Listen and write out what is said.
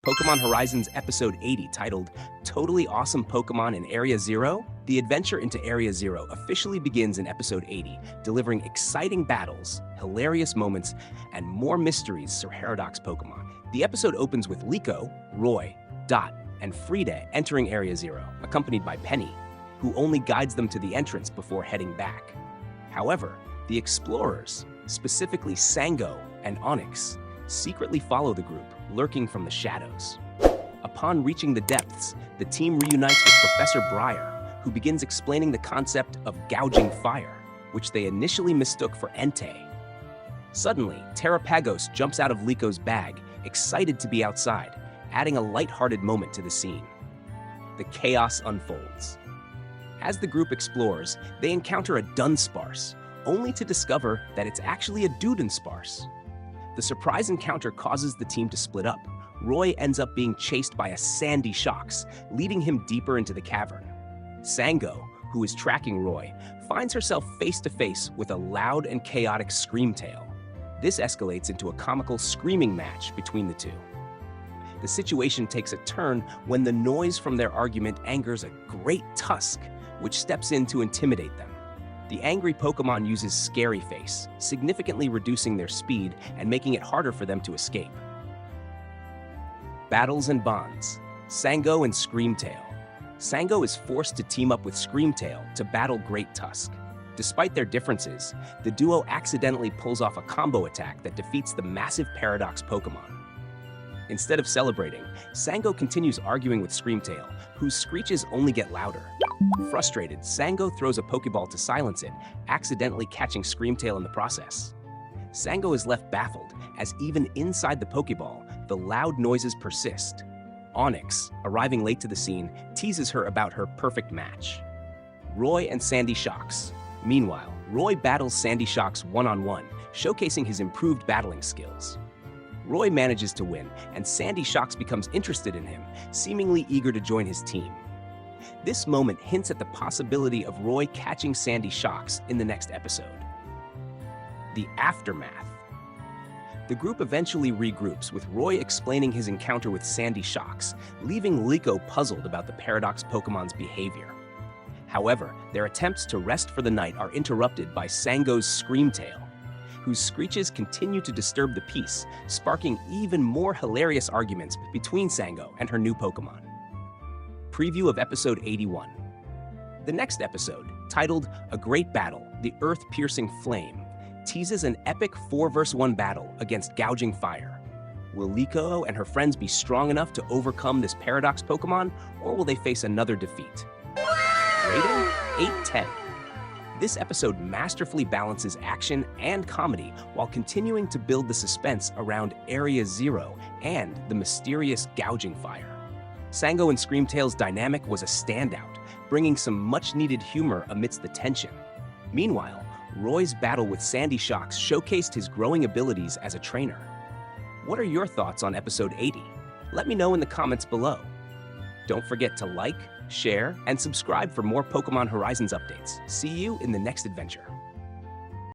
Pokémon Horizons Episode 80, titled Totally Awesome Pokémon in Area Zero. The adventure into Area Zero officially begins in Episode 80, delivering exciting battles, hilarious moments, and more mysteries for Paradox Pokémon. The episode opens with Liko, Roy, Dot, and Frida entering Area Zero, accompanied by Penny, who only guides them to the entrance before heading back. However, the explorers, specifically Sango and Onix, secretly follow the group, lurking from the shadows. Upon reaching the depths, the team reunites with Professor Briar, who begins explaining the concept of Gouging Fire, which they initially mistook for Entei. Suddenly, Terrapagos jumps out of Liko's bag, excited to be outside, adding a lighthearted moment to the scene. The chaos unfolds. As the group explores, they encounter a Dudunsparce, only to discover that it's actually a Dudunsparce. The surprise encounter causes the team to split up. Roy ends up being chased by a Sandy Shocks, leading him deeper into the cavern. Sango, who is tracking Roy, finds herself face to face with a loud and chaotic Screamtail. This escalates into a comical screaming match between the two. The situation takes a turn when the noise from their argument angers a great Tusk, which steps in to intimidate them. The angry Pokémon uses Scary Face, significantly reducing their speed and making it harder for them to escape. Battles and bonds. Sango and Screamtail. Sango is forced to team up with Screamtail to battle Great Tusk. Despite their differences, the duo accidentally pulls off a combo attack that defeats the massive Paradox Pokémon. Instead of celebrating, Sango continues arguing with Screamtail, whose screeches only get louder. Frustrated, Sango throws a Pokeball to silence it, accidentally catching Screamtail in the process. Sango is left baffled, as even inside the Pokeball, the loud noises persist. Onix, arriving late to the scene, teases her about her perfect match. Roy and Sandy Shocks. Meanwhile, Roy battles Sandy Shocks one-on-one, showcasing his improved battling skills. Roy manages to win, and Sandy Shocks becomes interested in him, seemingly eager to join his team. This moment hints at the possibility of Roy catching Sandy Shocks in the next episode. The aftermath. The group eventually regroups, with Roy explaining his encounter with Sandy Shocks, leaving Liko puzzled about the Paradox Pokemon's behavior. However, their attempts to rest for the night are interrupted by Sango's Screamtail, whose screeches continue to disturb the peace, sparking even more hilarious arguments between Sango and her new Pokémon. Preview of Episode 81. The next episode, titled A Great Battle, the Earth-Piercing Flame, teases an epic 4-versus-1 battle against Gouging Fire. Will Liko and her friends be strong enough to overcome this Paradox Pokémon, or will they face another defeat? Rating 8/10. This episode masterfully balances action and comedy while continuing to build the suspense around Area Zero and the mysterious Gouging Fire. Sango and Screamtail's dynamic was a standout, bringing some much-needed humor amidst the tension. Meanwhile, Roy's battle with Sandy Shocks showcased his growing abilities as a trainer. What are your thoughts on Episode 80? Let me know in the comments below. Don't forget to like, share, and subscribe for more Pokémon Horizons updates. See you in the next adventure.